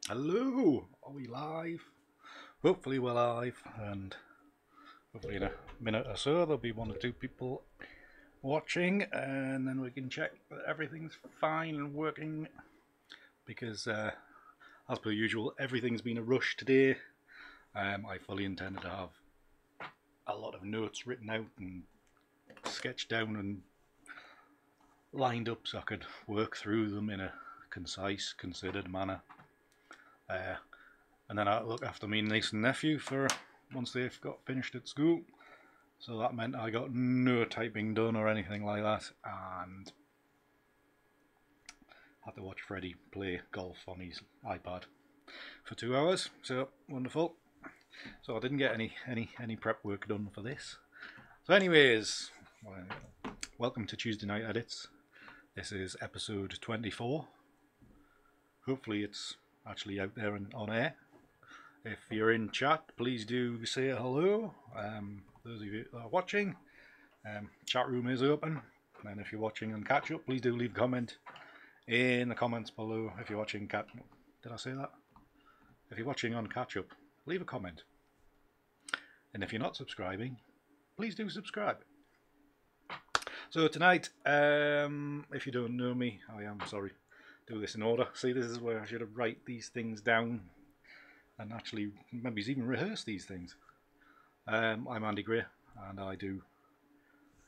Hello, are we live? Hopefully we're live, and hopefully in a minute or so there'll be one or two people watching, and then we can check that everything's fine and working. Because, as per usual, everything's been a rush today. I fully intended to have a lot of notes written out and sketched down and lined up so I could work through them in a concise, considered manner. Uh, and then I look after me niece and nephew for once they've got finished at school. So that meant I got no typing done or anything like that, and had to watch Freddie play golf on his iPad for 2 hours. So wonderful. So I didn't get any prep work done for this. So, anyways, welcome to Tuesday Night Edits. This is episode 24. Hopefully, it's actually out there and on air. If you're in chat, please do say hello. Those of you that are watching, chat room is open. And if you're watching on catch up, please do leave a comment in the comments below. If you're watching did I say that? If you're watching on catch up, leave a comment. And if you're not subscribing, please do subscribe. So tonight, if you don't know me, I am sorry. Do this in order. See, this is where I should have write these things down and actually maybe even rehearse these things. I'm Andy Gray, and I do.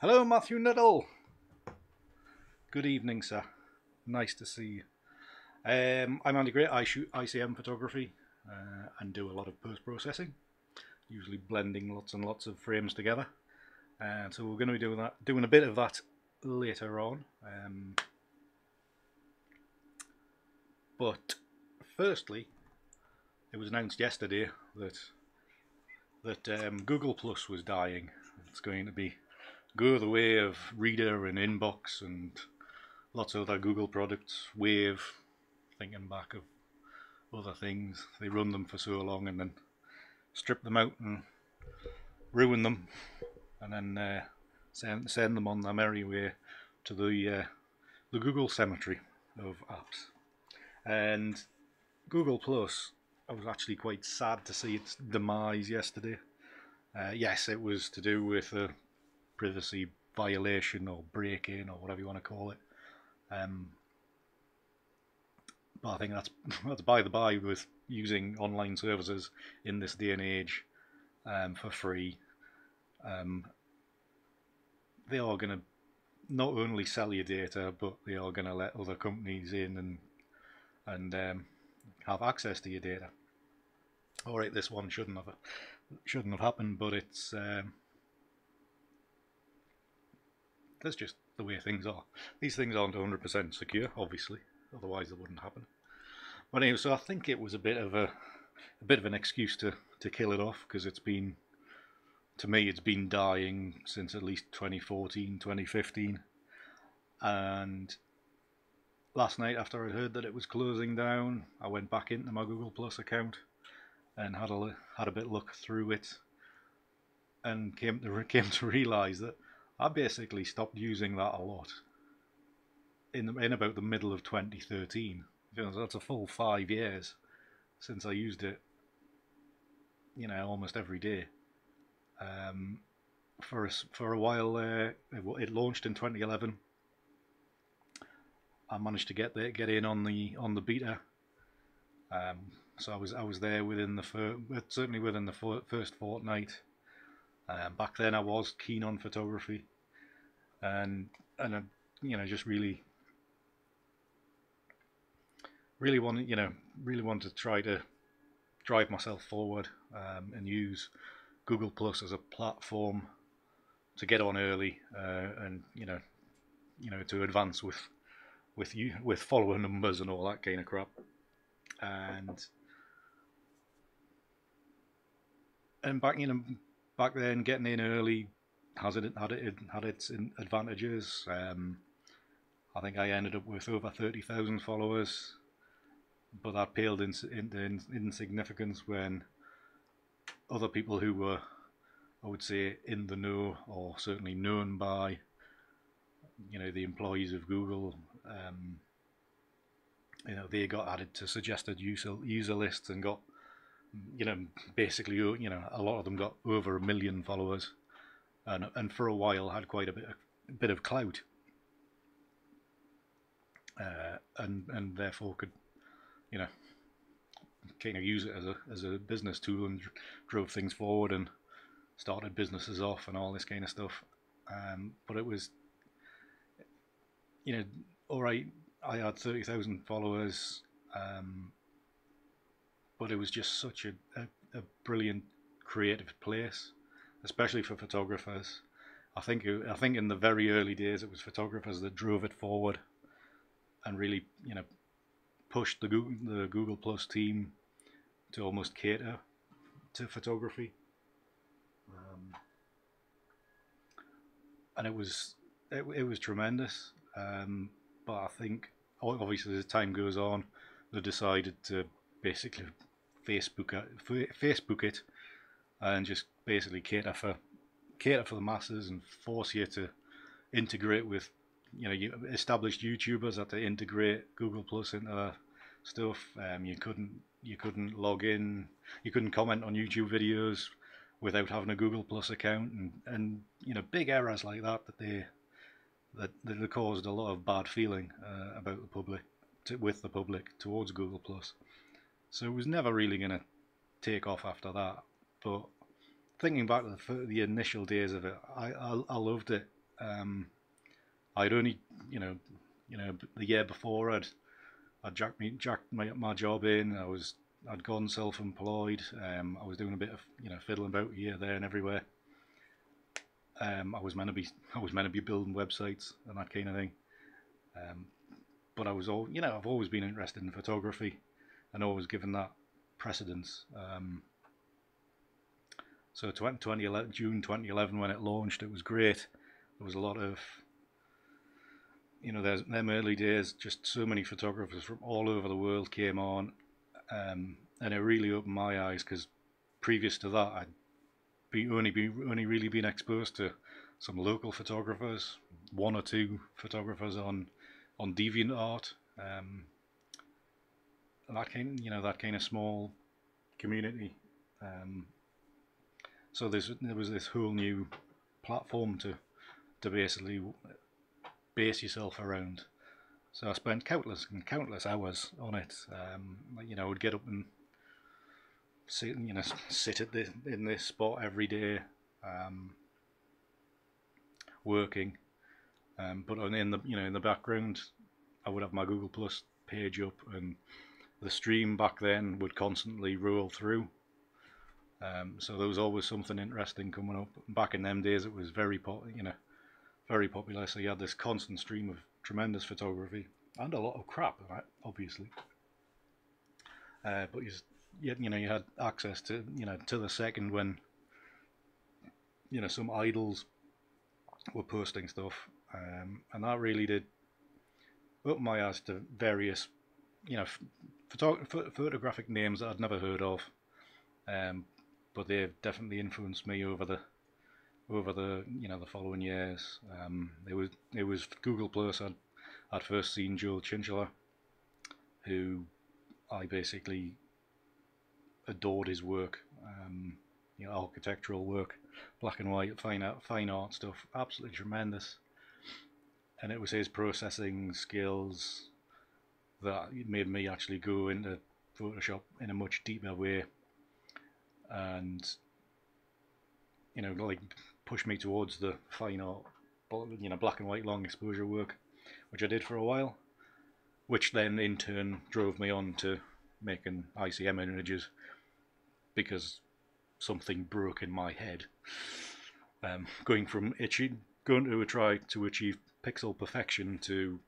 Hello, Matthew Nuttall. Good evening, sir. Nice to see you. I'm Andy Gray. I shoot ICM photography and do a lot of post-processing, usually blending lots and lots of frames together. And so we're going to be doing a bit of that later on. But firstly, it was announced yesterday that Google Plus was dying. It's going to go the way of Reader and Inbox and lots of other Google products. Wave, thinking back of other things. They run them for so long and then strip them out and ruin them, and then send them on their merry way to the Google cemetery of apps. And Google Plus, I was actually quite sad to see its demise yesterday. Yes, it was to do with a privacy violation or break-in or whatever you want to call it. But I think that's by the by with using online services in this day and age for free. They are going to not only sell your data, but they are going to let other companies in and have access to your data. All right, this one shouldn't have happened, but it's that's just the way things are. These things aren't 100% secure, obviously, otherwise it wouldn't happen. But anyway, so I think it was a bit of an excuse to kill it off, because it's been dying since at least 2014, 2015, and last night, after I'd heard that it was closing down, I went back into my Google Plus account and had a bit look through it, and came to realise that I basically stopped using that a lot in about the middle of 2013. That's a full 5 years since I used it. Almost every day. For a while there, it launched in 2011. I managed to get in on the beta. So I was there certainly within the first fortnight. Back then I was keen on photography, and I, just really wanted to try to drive myself forward, and use Google Plus as a platform to get on early, and to advance with follower numbers and all that kind of crap. And back then, getting in early had its advantages. I think I ended up with over 30,000 followers, but that paled into insignificance when other people who were, I would say, in the know, or certainly known by the employees of Google, they got added to suggested user lists and got, basically, a lot of them got over 1 million followers, and for a while had quite a bit of clout, and therefore could, kind of use it as a business tool, and drove things forward and started businesses off and all this kind of stuff. But it was, all right, I had 30,000 followers, but it was just such a brilliant creative place, especially for photographers. I think in the very early days it was photographers that drove it forward and really, pushed the Google Plus team to almost cater to photography, and it was tremendous. But I think obviously as time goes on, they decided to basically Facebook it and just basically cater for the masses and force you to integrate with, established YouTubers had to integrate Google Plus into their stuff. You couldn't log in, you couldn't comment on YouTube videos without having a Google Plus account, and big errors like that that caused a lot of bad feeling about the public, with the public towards Google Plus. So it was never really going to take off after that. But thinking back to the initial days of it, I loved it. I'd only, the year before I'd jacked my job in. I'd gone self-employed. I was doing a bit of fiddling about here, there, and everywhere. I was meant to be building websites and that kind of thing. But I've always been interested in photography, and always given that precedence. So 2011, June 2011, when it launched, it was great. There was a lot of, there's them early days, just so many photographers from all over the world came on, and it really opened my eyes, because previous to that I'd only really been exposed to some local photographers, one or two photographers on DeviantArt, and that kind of small community. So there was this whole new platform to basically base yourself around. So I spent countless hours on it. I would get up and sit in this spot every day, working. But in the background, I would have my Google Plus page up, and the stream back then would constantly roll through. So there was always something interesting coming up. Back in them days, it was very popular. So you had this constant stream of tremendous photography and a lot of crap, obviously. But you had access to to the second when some idols were posting stuff, and that really did open my eyes to various photographic names that I'd never heard of. But they've definitely influenced me over the the following years. It was Google Plus. I'd first seen Joel Chinchilla, who I basically adored his work. Architectural work, black and white, fine art stuff, absolutely tremendous. And it was his processing skills that made me actually go into Photoshop in a much deeper way, and push me towards the fine art, black and white long exposure work, which I did for a while, which then in turn drove me on to making ICM images, because something broke in my head. Going to try to achieve pixel perfection to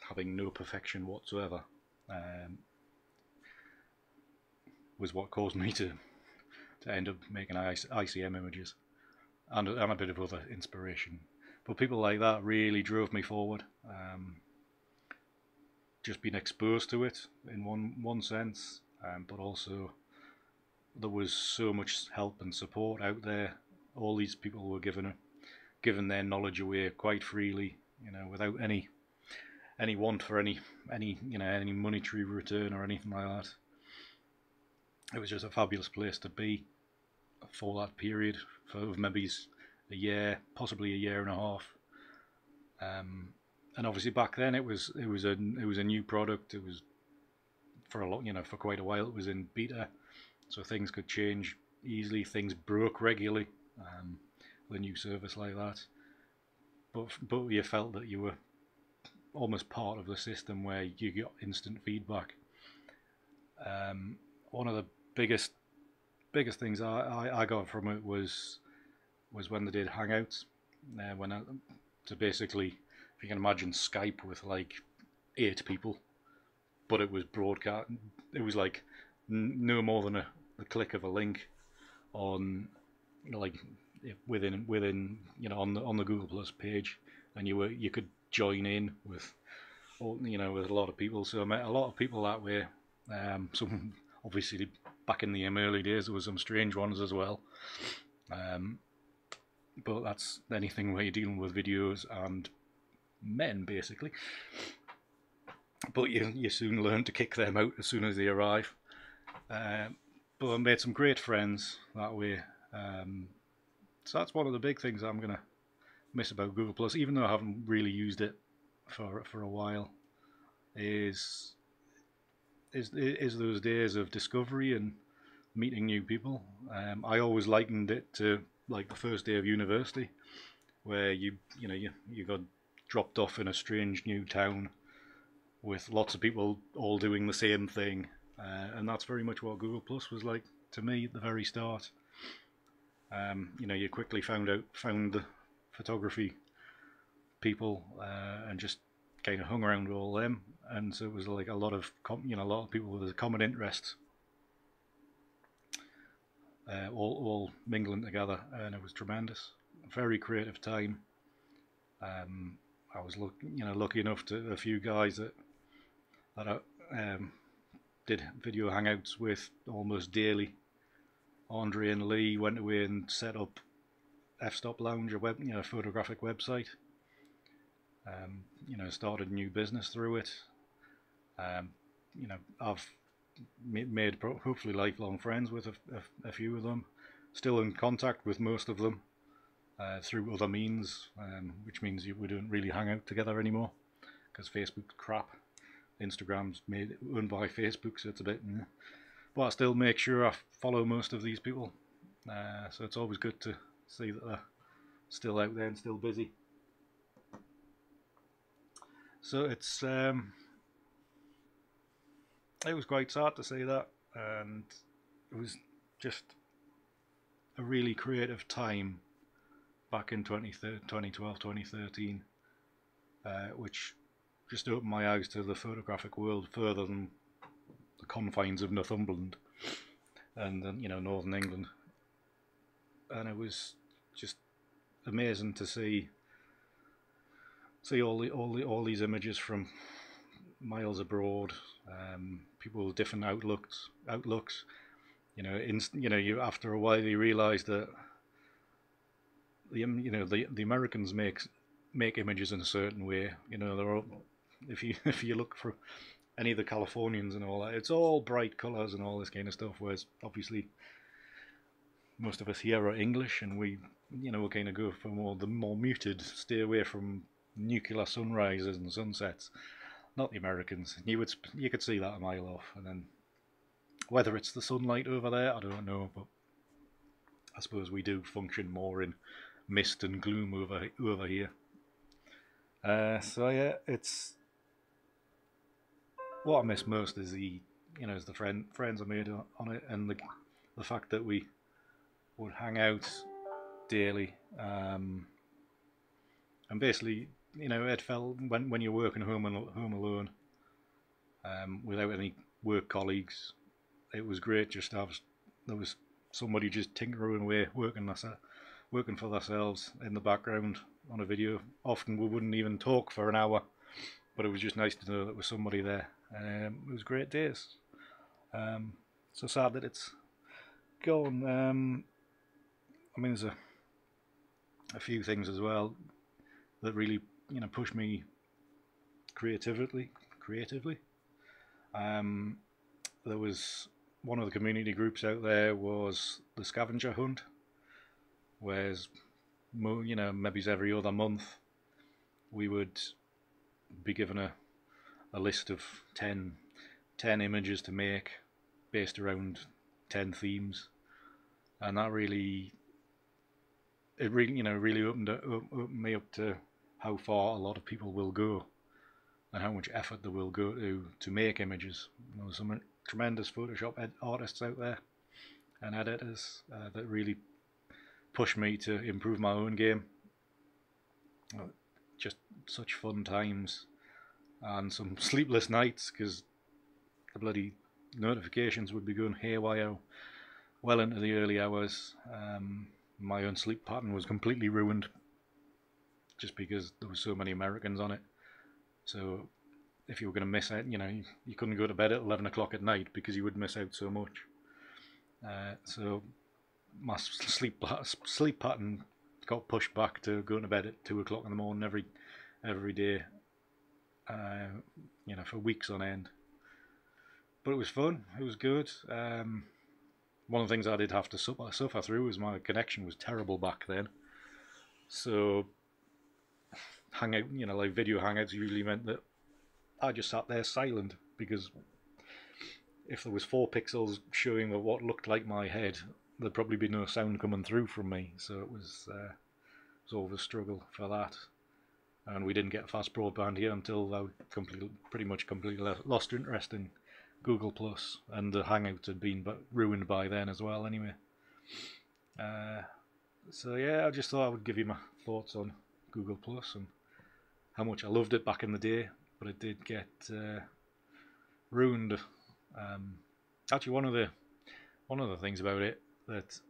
having no perfection whatsoever, was what caused me to end up making ICM images, and a bit of other inspiration. But people like that really drove me forward. Just being exposed to it in one sense, but also there was so much help and support out there. All these people were given their knowledge away quite freely, without any any want for any any monetary return or anything like that. It was just a fabulous place to be for that period, for maybe a year, possibly a year and a half. And obviously back then it was a new product. It was for a lot, for quite a while. It was in beta, so things could change easily. Things broke regularly with a new service like that. But you felt that you were almost part of the system where you got instant feedback. One of the biggest things I got from it was when they did Hangouts. So basically, if you can imagine Skype with like 8 people, but it was broadcast. It was like no more than the click of a link on, like within on the Google Plus page, and you could join in with with a lot of people. So I met a lot of people that way. Some obviously back in the early days there was some strange ones as well. But that's anything where you're dealing with videos and men basically. But you soon learn to kick them out as soon as they arrive. But I made some great friends that way. So that's one of the big things I'm gonna miss about Google Plus, even though I haven't really used it for a while. Is those days of discovery and meeting new people. I always likened it to like the first day of university, where you got dropped off in a strange new town with lots of people all doing the same thing, and that's very much what Google Plus was like to me at the very start. You quickly found the photography people and just kind of hung around with all them, and so it was like a lot of people with a common interest, all mingling together, and it was tremendous. Very creative time. I was lucky enough to a few guys that I did video hangouts with almost daily. Andre and Lee went away and set up F-Stop Lounge, a photographic website. Started a new business through it. I've made hopefully lifelong friends with a few of them. Still in contact with most of them through other means, which means we don't really hang out together anymore because Facebook's crap. Instagram's owned by Facebook, so it's a bit. But I still make sure I follow most of these people, so it's always good to see that they're still out there and still busy. So it was quite sad to see that, and it was just a really creative time back in 2012, 2013, which just opened my eyes to the photographic world further than the confines of Northumberland and Northern England, and it was just amazing to see all these images from miles abroad, people with different outlooks. You after a while you realise that the Americans make images in a certain way. They're all, if you look for any of the Californians and all that, it's all bright colours and all this kind of stuff. Whereas obviously most of us here are English, and we kind of go for the more muted, stay away from nuclear sunrises and sunsets. Not the Americans. You could see that a mile off, and then whether it's the sunlight over there, I don't know, but I suppose we do function more in mist and gloom over here. So yeah, it's what I miss most is is the friends I made on it, and the fact that we would hang out daily, and basically it felt when you're working home alone, without any work colleagues, it was great just to have there was somebody just tinkering away, working for themselves in the background on a video. Often we wouldn't even talk for an hour, but it was just nice to know that there was somebody there. It was great days. So sad that it's gone. I mean, there's a few things as well that really pushed me creatively. There was one of the community groups out there was the scavenger hunt, whereas maybe every other month we would be given a list of 10 images to make based around 10 themes, and that really opened me up to how far a lot of people will go and how much effort they will go to make images. There's some tremendous Photoshop artists out there and editors that really push me to improve my own game. Just such fun times and some sleepless nights because the bloody notifications would be going haywire well into the early hours. My own sleep pattern was completely ruined just because there were so many Americans on it. So if you were going to miss out, you couldn't go to bed at 11 o'clock at night because you would miss out so much. So my sleep pattern got pushed back to going to bed at 2 o'clock in the morning every day, for weeks on end. But it was fun. It was good. One of the things I did have to suffer through was my connection was terrible back then. So hangout, like video hangouts usually meant that I just sat there silent, because if there was 4 pixels showing what looked like my head, there'd probably be no sound coming through from me. So it was always a struggle for that. And we didn't get fast broadband here until I pretty much completely lost interest in Google Plus, and the Hangouts had been ruined by then as well. Anyway, so yeah, I just thought I would give you my thoughts on Google Plus and how much I loved it back in the day, but it did get ruined. Actually, one of the things about it that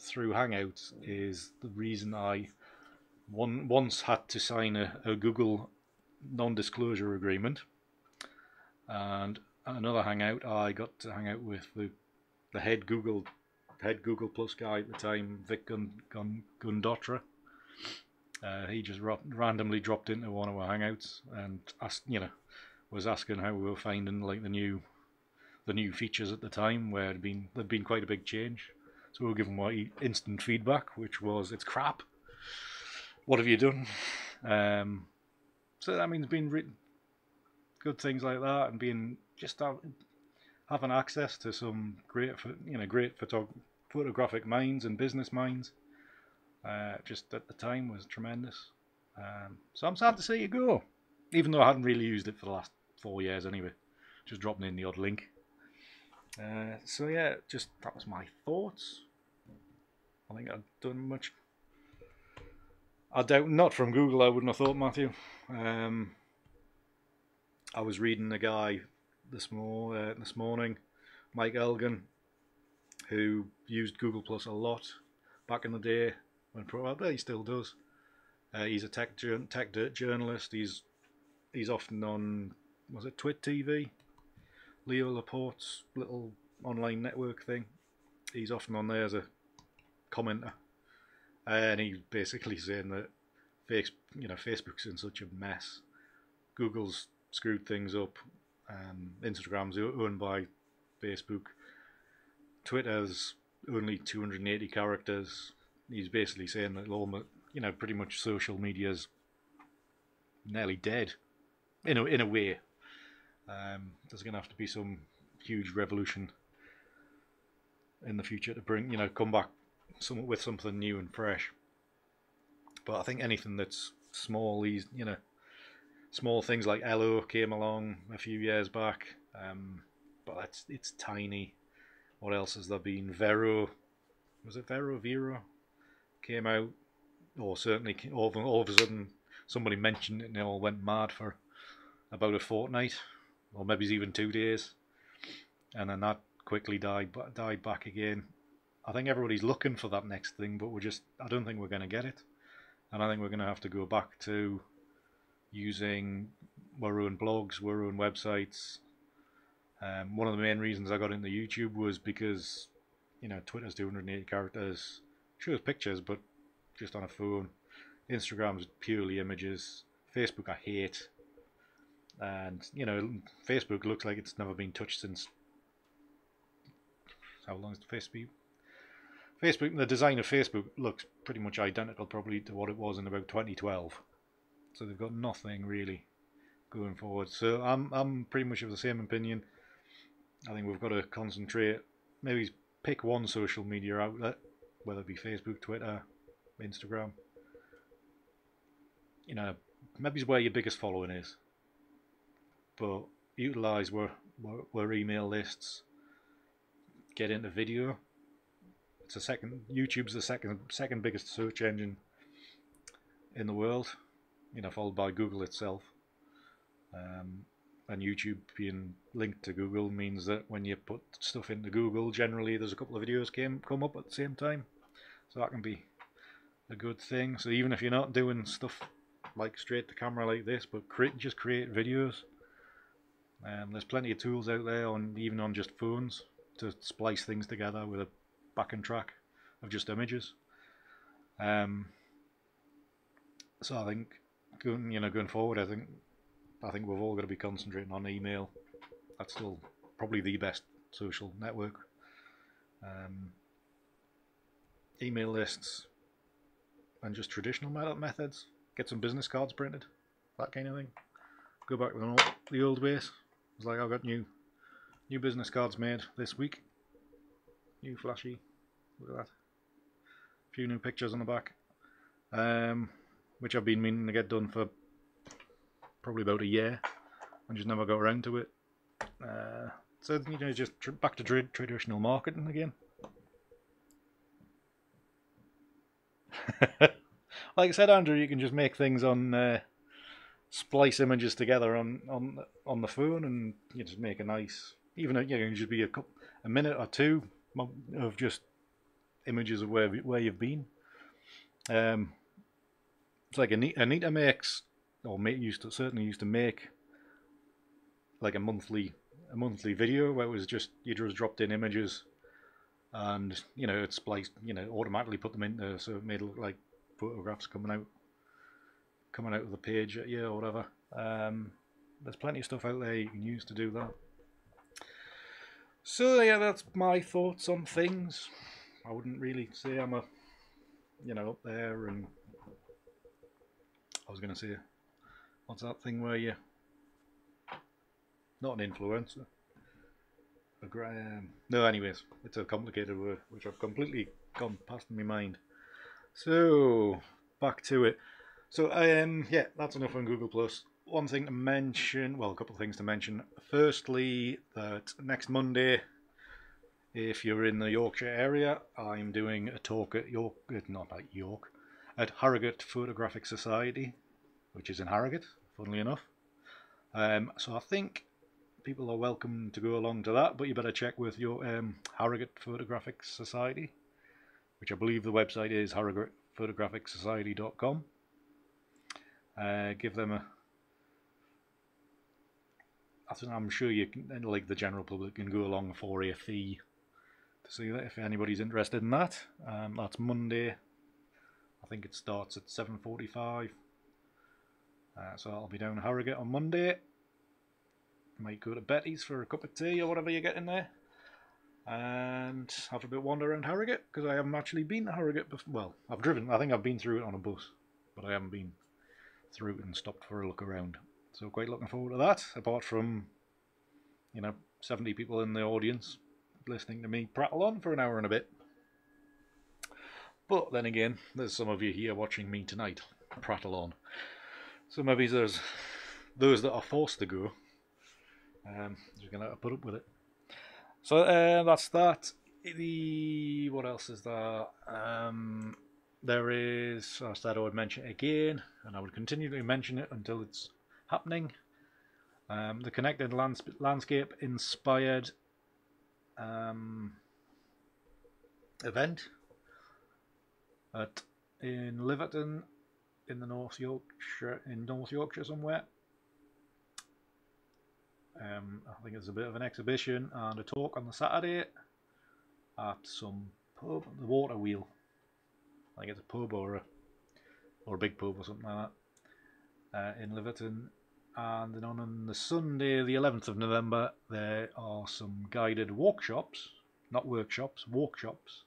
through Hangouts is the reason I once had to sign a Google non-disclosure agreement, and another Hangout I got to hang out with the head Google Plus guy at the time, Vic Gundotra. He just randomly dropped into one of our Hangouts and was asking how we were finding like the new features at the time, where there'd been quite a big change. So we were giving my instant feedback, which was, it's crap. What have you done? So that means being written good things like that, and being just having access to some great photographic minds and business minds. Just at the time was tremendous. So I'm sad to see you go, even though I hadn't really used it for the last 4 years anyway. Just dropping in the odd link. So yeah, that was my thoughts. I think I've done much. I doubt not from Google. I wouldn't have thought, Matthew. I was reading a guy this morning, Mike Elgin, who used Google Plus a lot back in the day when he still does. He's a tech journalist. He's often on, was it Twit TV? Leo Laporte's little online network thing. He's often on there as a commenter, and he's basically saying that Facebook's in such a mess. Google's screwed things up. Instagram's owned by Facebook. Twitter's only 280 characters. He's basically saying that pretty much social media's nearly dead, in a way. There's going to have to be some huge revolution in the future to come back with something new and fresh. But I think anything that's small, small things like Elo came along a few years back, but it's tiny. What else has there been? Vero came out, or certainly all of a sudden somebody mentioned it and they all went mad for about a fortnight, or maybe even 2 days, and then that quickly died back again. I think everybody's looking for that next thing, but I don't think we're going to get it, and I think we're going to have to go back to using our own blogs, our own websites. One of the main reasons I got into YouTube was because Twitter's 280 characters, shows pictures, but just on a phone. Instagram's purely images. Facebook I hate. And you know, Facebook looks like it's never been touched since, how long has Facebook, the design of Facebook looks pretty much identical probably to what it was in about 2012. So they've got nothing really going forward. So I'm pretty much of the same opinion. I think we've got to concentrate, maybe pick one social media outlet, whether it be Facebook, Twitter, Instagram. You know, maybe it's where your biggest following is, but utilize where email lists. Get into video. It's a second. YouTube's the second biggest search engine in the world. You know, followed by Google itself. And YouTube being linked to Google means that when you put stuff into Google, generally there's a couple of videos come up at the same time. So that can be a good thing. So even if you're not doing stuff like straight to camera like this, but just create videos. There's plenty of tools out there, even on just phones, to splice things together with a backing track of just images. So I think going forward, I think we've all got to be concentrating on email. That's still probably the best social network. Email lists and just traditional methods. Get some business cards printed, that kind of thing. Go back to the old ways. It's like I've got new business cards made this week. New flashy. Look at that. A few new pictures on the back. Which I've been meaning to get done for probably about a year and just never got around to it. So just back to traditional marketing again. Like I said, Andrew, you can just make things on splice images together on the phone, and you just make a nice, even it can just be a minute or two of just images of where you've been. It's like Anita makes, or certainly used to make, like a monthly video where it was just you just dropped in images, and it spliced, automatically put them into, so it made it look like photographs coming out of the page at you or whatever. There's plenty of stuff out there you can use to do that. So yeah, that's my thoughts on things. I wouldn't really say I'm up there, and I was going to say, what's that thing where you're not an influencer? No, anyways, it's a complicated word which I've completely gone past my mind. So back to it. So yeah, that's enough on Google Plus. One thing to mention, well, a couple of things to mention. Firstly, that next Monday, if you're in the Yorkshire area, I'm doing a talk at at Harrogate Photographic Society, which is in Harrogate, funnily enough. So I think people are welcome to go along to that, but you better check with your Harrogate Photographic Society, which I believe the website is harrogatephotographicSociety.com. Give them I'm sure you can, like the general public, can go along for a fee to see that if anybody's interested in that. That's Monday. I think it starts at 7:45. So I'll be down in Harrogate on Monday. Might go to Betty's for a cup of tea or whatever you get in there, and have a bit of wander around Harrogate, because I haven't actually been to Harrogate before. Well, I've driven. I think I've been through it on a bus, but I haven't been through it and stopped for a look around. So quite looking forward to that, apart from 70 people in the audience listening to me prattle on for an hour and a bit. But then again, there's some of you here watching me tonight prattle on, so maybe there's those that are forced to go. You're gonna have to put up with it. So that's that. What else is there? There is, I said I would mention it again, and I would continue to mention it until it's happening. The Connected Landscape inspired event in Liverton, in North Yorkshire somewhere. I think it's a bit of an exhibition and a talk on the Saturday at some pub, the Water Wheel. I think it's a pub or a big pub or something like that in Liverton. And then on the Sunday, the 11th of November, there are some guided workshops, not workshops, workshops.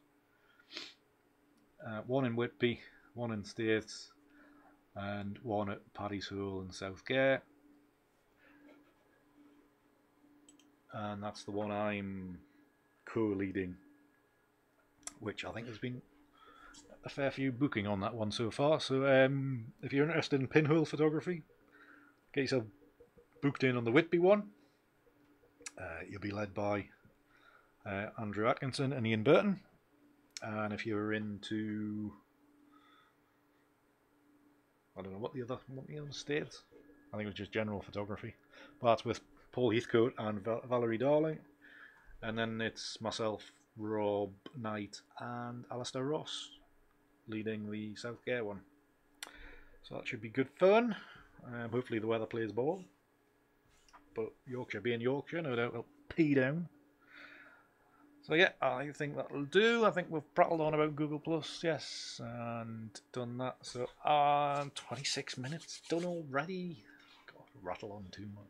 One in Whitby, one in Staithes, and one at Paddy's Hole in South Gare. And that's the one I'm co-leading, which I think has been a fair few booking on that one so far. So if you're interested in pinhole photography, get yourself booked in on the Whitby one. You'll be led by Andrew Atkinson and Ian Burton. And if you're into, I don't know what the other states, I think it was just general photography, but that's with Paul Heathcote and Valerie Darling. And then it's myself, Rob Knight and Alistair Ross leading the South Gare one. So that should be good fun. Hopefully the weather plays ball. But Yorkshire being Yorkshire, no doubt it'll pee down. So yeah, I think that'll do. I think we've prattled on about Google Plus, yes, and done that. So 26 minutes done already. God, rattle on too much.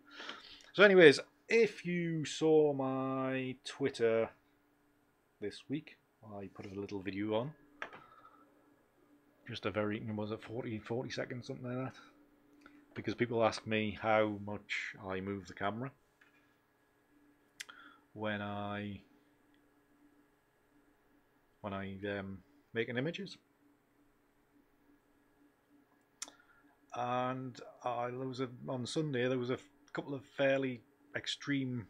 So anyways, if you saw my Twitter this week, I put a little video on. Just a very, was it 40 seconds, something like that? Because people ask me how much I move the camera when I making images. And on Sunday there was a couple of fairly extreme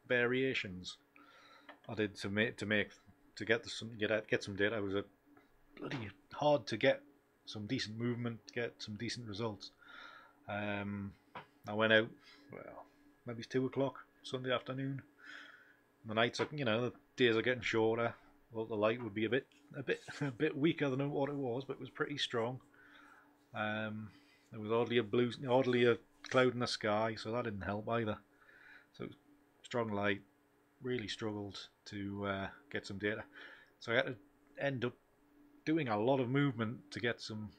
variations I did to get some data. It was a bloody hard to get some decent movement, get some decent results. I went out, well, maybe it's 2 o'clock Sunday afternoon. The nights are, the days are getting shorter. Well, the light would be a bit weaker than what it was, but it was pretty strong. There was oddly a cloud in the sky, so that didn't help either. So strong light, really struggled to get some data. So I had to end up doing a lot of movement to get some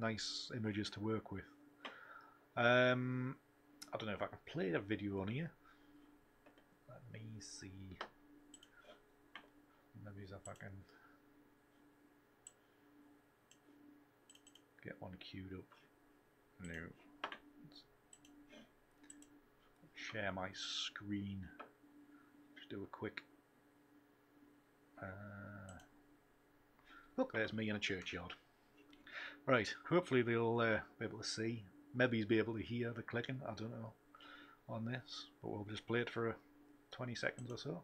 nice images to work with. I don't know if I can play a video on here. Let me see. Maybe if I can get one queued up. No. Share my screen. Just do a quick. Look, there's me in a churchyard. Right, hopefully they'll be able to see. Maybe be able to hear the clicking, I don't know, on this. But we'll just play it for 20 seconds or so.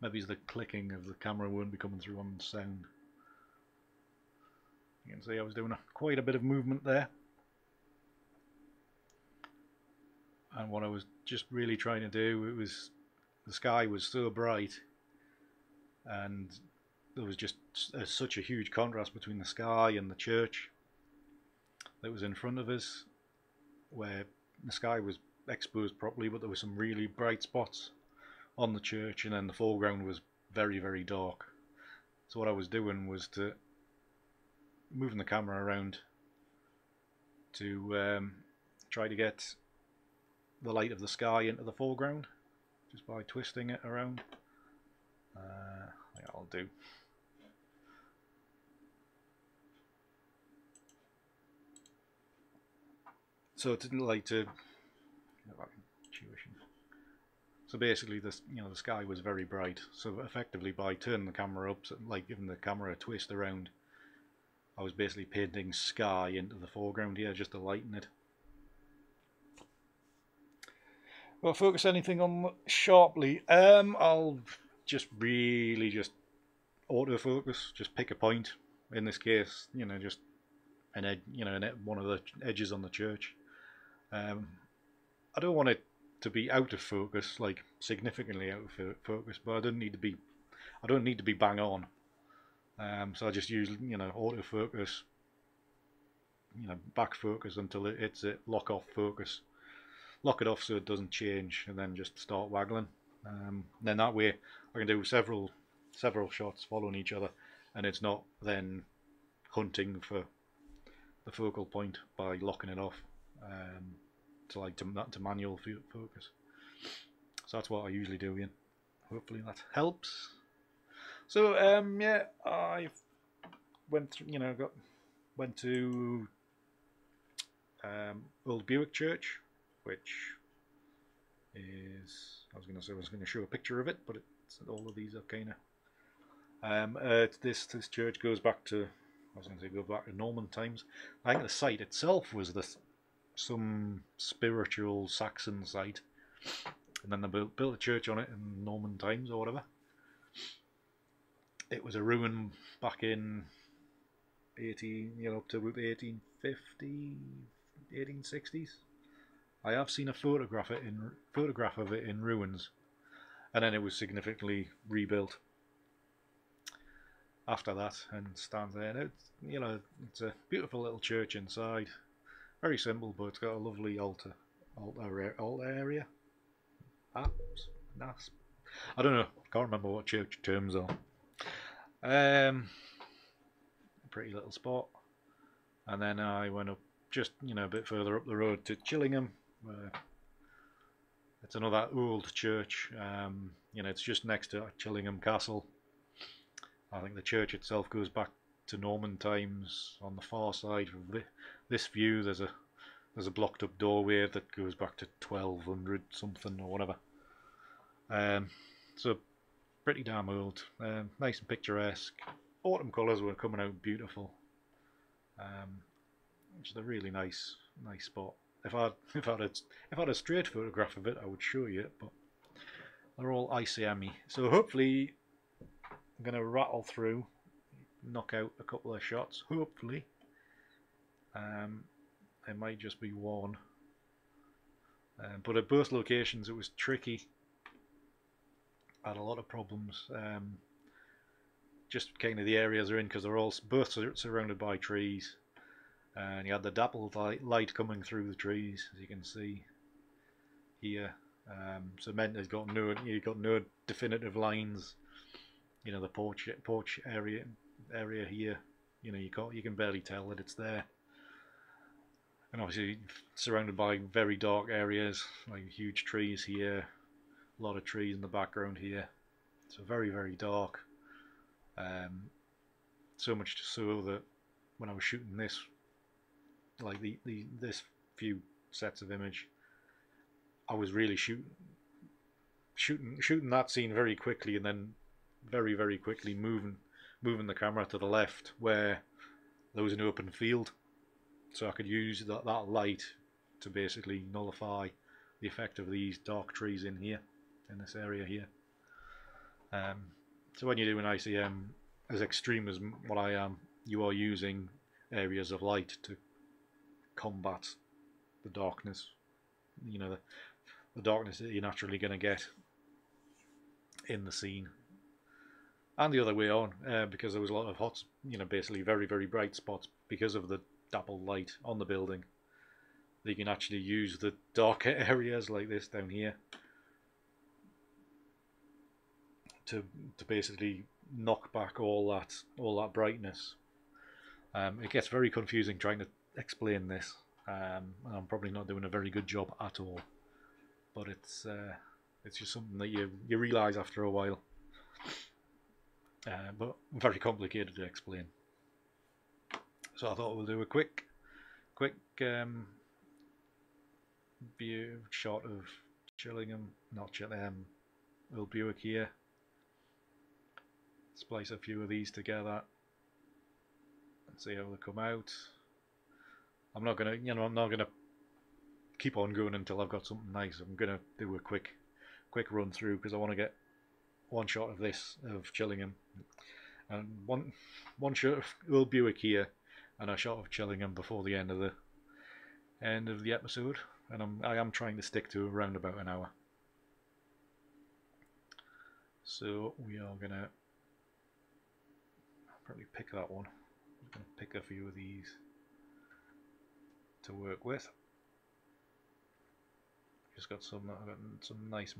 Maybe the clicking of the camera won't be coming through on sound. You can see I was doing quite a bit of movement there. And what I was just really trying to do, the sky was so bright, and there was just such a huge contrast between the sky and the church that was in front of us, where the sky was exposed properly, but there were some really bright spots on the church, and then the foreground was very, very dark. So what I was doing was moving the camera around to try to get the light of the sky into the foreground, just by twisting it around. I think that'll do. So it didn't like to. So basically, the sky was very bright. So effectively, by turning the camera up, like giving the camera a twist around, I was basically painting sky into the foreground here, just to lighten it. Well, focus anything on sharply. I'll just autofocus. Just pick a point. In this case, just an edge, one of the edges on the church. I don't want it to be out of focus, like significantly out of focus, but I don't need to be bang on. So I just use autofocus, back focus until it hits it, lock off focus, lock it off so it doesn't change, and then just start waggling. Then that way I can do several shots following each other, and it's not then hunting for the focal point by locking it off to manual focus. So that's what I usually do, Ian. Hopefully that helps. So yeah, I went to Old Buick Church, which is, I was going to show a picture of it, but all of these are kind of this church goes back to, Norman times. I think the site itself was some spiritual Saxon site, and then they built a church on it in Norman times or whatever. It was a ruin back in up to about 1850, 1860s. I have seen a photograph of it in ruins, and then it was significantly rebuilt after that, and stands there. And it's a beautiful little church inside, very simple, but it's got a lovely altar area. Nice. I don't know. Can't remember what church terms are. Pretty little spot, and then I went up just a bit further up the road to Chillingham. It's another old church. It's just next to Chillingham Castle. I think the church itself goes back to Norman times. On the far side of this view, there's a blocked up doorway that goes back to 1200 something or whatever. So pretty damn old. Nice and picturesque. Autumn colours were coming out beautiful. Which is a really nice spot. If I had a straight photograph of it, I would show you it, but they're all ICM-y. So hopefully I'm going to rattle through, knock out a couple of shots, hopefully. It might just be one. But at both locations it was tricky. I had a lot of problems. Just kind of the areas they're in, because they're both surrounded by trees. And you had the dappled light coming through the trees, as you can see here. So it meant you've got no definitive lines. The porch area here. You can barely tell that it's there. And obviously surrounded by very dark areas, like huge trees here, a lot of trees in the background here. So very, very dark. So much so that when I was shooting this, like this few sets of image, I was really shooting that scene very quickly, and then very, very quickly moving the camera to the left where there was an open field, so I could use that light to basically nullify the effect of these dark trees in here, in this area here. So when you do an ICM as extreme as what I am, you are using areas of light to combat the darkness, the darkness that you're naturally going to get in the scene, and the other way on, because there was a lot of hot, basically very, very bright spots because of the dappled light on the building. You can actually use the darker areas like this down here to basically knock back all that brightness. It gets very confusing trying to explain this. I'm probably not doing a very good job at all, but it's just something that you realise after a while. But very complicated to explain. So I thought we'll do a quick view shot of Chillingham, not Chillingham, Old Buick here. Splice a few of these together and see how they come out. I'm not gonna keep on going until I've got something nice. I'm gonna do a quick run through, because I want to get one shot of this, of Chillingham, and one shot of Old Buick here, and a shot of Chillingham before the end of the episode. And I am trying to stick to around about an hour. So we are gonna probably pick that one. I'm gonna pick a few of these to work with. just got some nice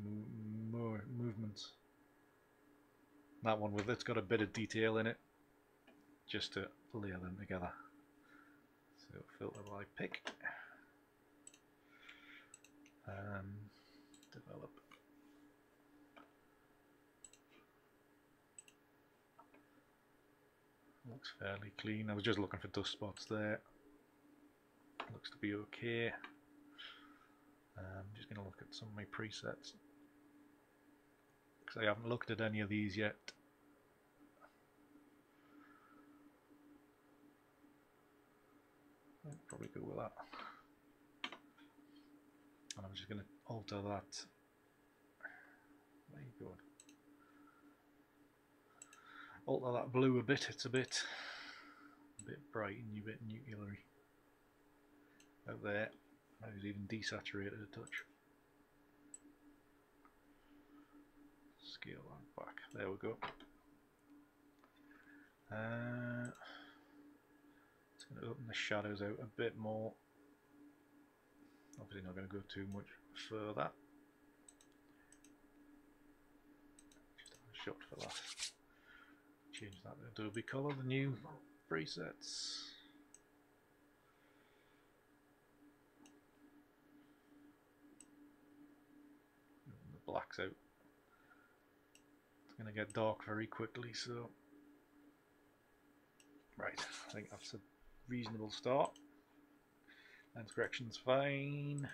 movements. That one with it's got a bit of detail in it, just to layer them together. So filter by pick, develop. Looks fairly clean. I was just looking for dust spots there. Looks to be okay. I'm just going to look at some of my presets, because I haven't looked at any of these yet. I'll probably go with that. And I'm just going to alter that. There you go. Alter that blue a bit. It's a bit bright and a bit nuclear-y out there. I was even desaturated a touch. Scale that back. There we go. It's going to open the shadows out a bit more. Obviously not going to go too much further. Just have a shot for that. Change that to Adobe Color, the new presets. The black's out. It's going to get dark very quickly, so right, I think that's a reasonable start. Lens correction's fine.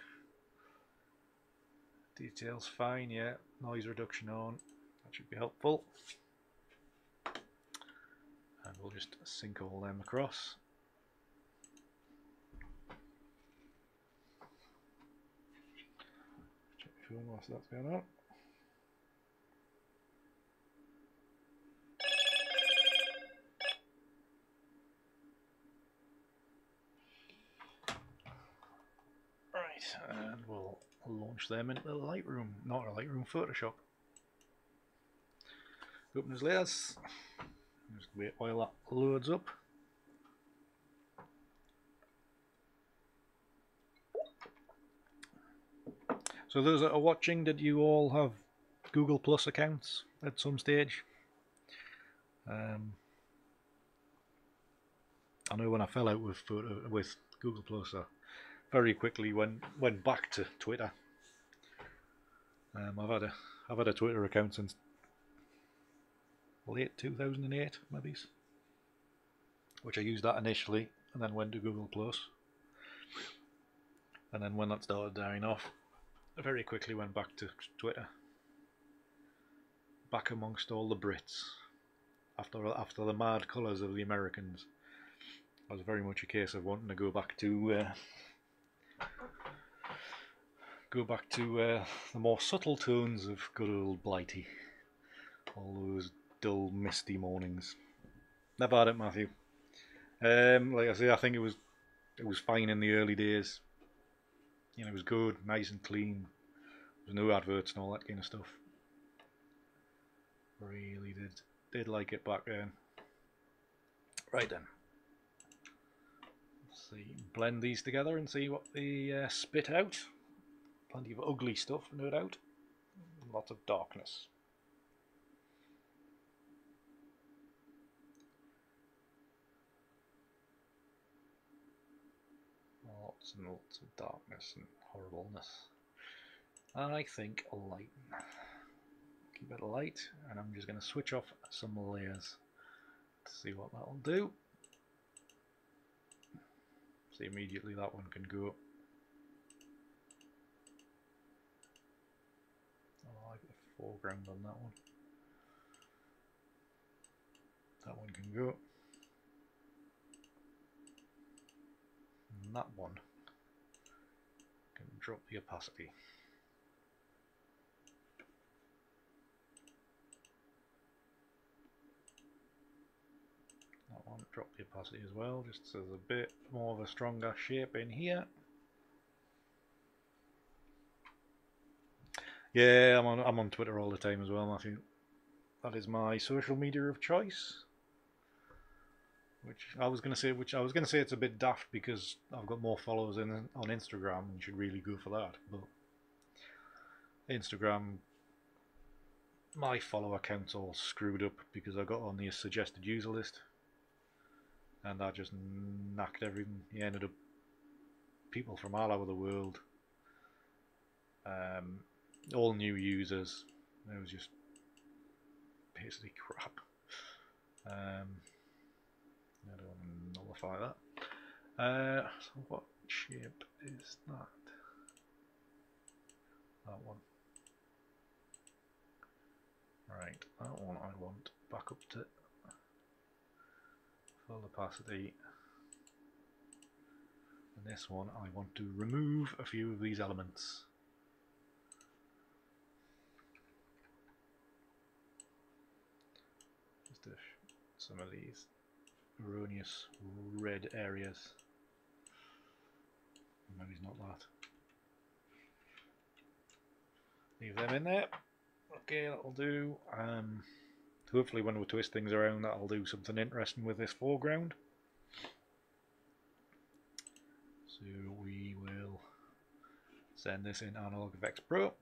Detail's fine, yeah. Noise reduction on. That should be helpful. And we'll just sync all them across. Check the phone whilst that's going on. Right, and we'll launch them into Lightroom, not a Lightroom, Photoshop. Open as layers. Just wait while that loads up. So those that are watching, did you all have Google Plus accounts at some stage? I know when I fell out with Google Plus, I very quickly went back to Twitter. I've had a Twitter account since late 2008 maybe, which I used that initially and then went to Google Plus, and then when that started dying off, I very quickly went back to Twitter, back amongst all the Brits after the mad colours of the Americans. It was very much a case of wanting to go back to the more subtle tones of good old Blighty, all those dull, misty mornings. Never had it, Matthew. Like I say, I think it was fine in the early days. You know, it was good, nice and clean. There was no adverts and all that kind of stuff. Really did like it back then. Right then. Let's see, blend these together and see what they spit out. Plenty of ugly stuff, no doubt. Lots of darkness. Lots and lots of darkness and horribleness. I think light. Keep it light, and I'm just going to switch off some layers to see what that'll do. See, immediately that one can go. I like the foreground on that one. That one can go. And that one can drop the opacity. That one drop the opacity as well, just so there's a bit more of a stronger shape in here. Yeah, I'm on Twitter all the time as well, Matthew. That is my social media of choice. Which I was gonna say it's a bit daft because I've got more followers on Instagram and should really go for that. But Instagram, my follower count's all screwed up because I got on the suggested user list, and that just knocked everything. You ended up people from all over the world, all new users. It was just basically crap. I don't want to nullify that. So what shape is that? That one. Right, that one I want back up to full opacity. And this one I want to remove a few of these elements. Just some of these erroneous red areas. Maybe it's not that. Leave them in there. Okay, that'll do. Hopefully when we twist things around, that'll do something interesting with this foreground. So we will send this in Analog Effects Pro.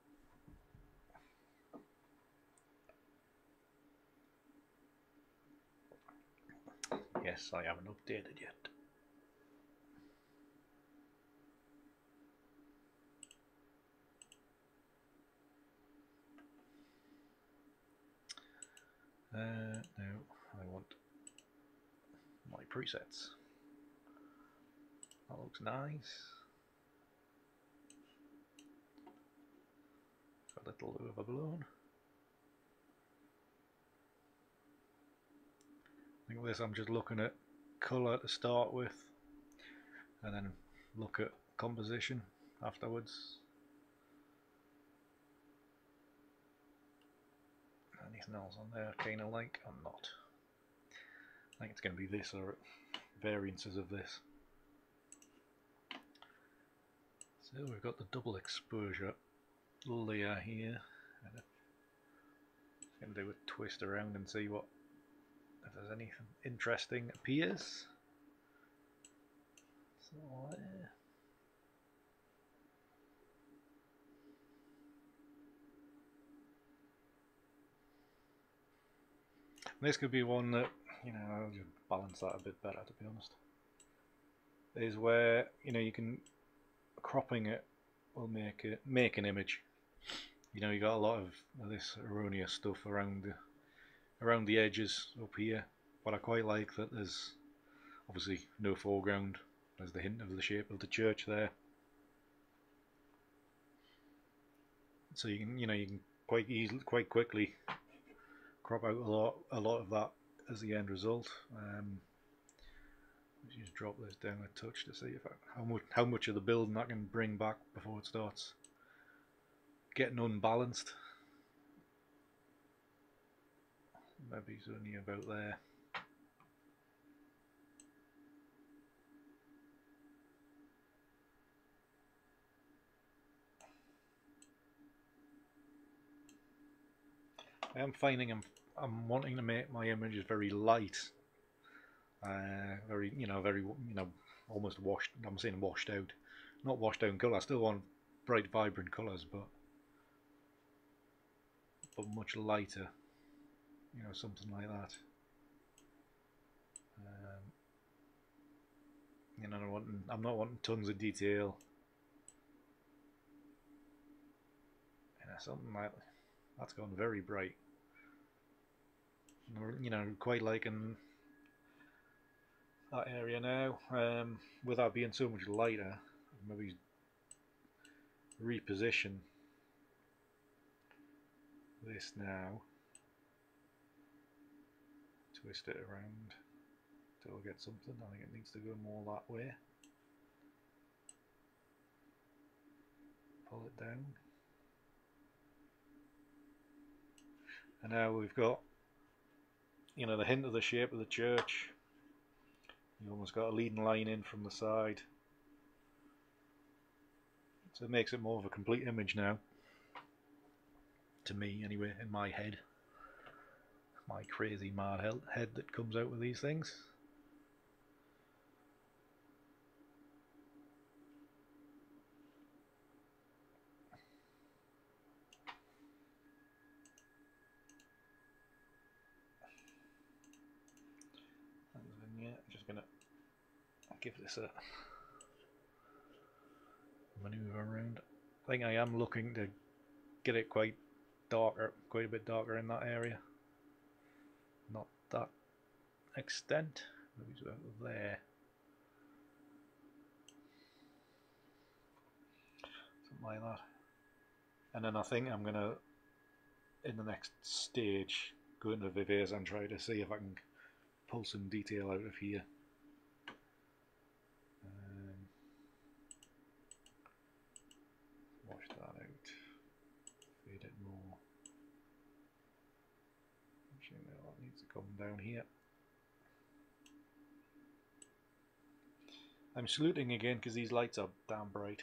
Yes, I haven't updated yet. Now I want my presets. That looks nice. A little overblown. I think with this I'm just looking at colour to start with, and then look at composition afterwards. Anything else on there kind of like? I'm not. I think it's going to be this or variances of this. So we've got the double exposure layer here. And I'm going to do a twist around and see what, if there's anything interesting appears. So this could be one that, you know, I'll just balance that a bit better, to be honest. Is where, you know, you can, cropping it will make an image. You know, you got a lot of this erroneous stuff around the edges up here, but I quite like that there's obviously no foreground. There's the hint of the shape of the church there, so you can, you know, you can quite quickly crop out a lot of that as the end result. Let's just drop this down a touch to see if how much of the building I can bring back before it starts getting unbalanced. Maybe it's only about there. I am finding I'm wanting to make my images very light, very almost washed. I'm saying washed out, not washed out in colour. I still want bright, vibrant colours, but much lighter. You know, something like that. You know, I'm not wanting tons of detail. You know, something like that's gone very bright. You know, quite liking that area now. Without being so much lighter, maybe reposition this now. Twist it around till I get something. I think it needs to go more that way. Pull it down. And now we've got, you know, the hint of the shape of the church. You almost got a leading line in from the side. So it makes it more of a complete image now. To me, anyway, in my head. My crazy mad head that comes out with these things. Yeah, just gonna give this a maneuver around. I think I am looking to get it quite a bit darker in that area. Not that extent, maybe it's about there. Something like that. And then I think I'm gonna, in the next stage, go into Viviers and try to see if I can pull some detail out of here. Wash that out. Fade it more. Actually, no, that needs to come down here. I'm saluting again because these lights are damn bright.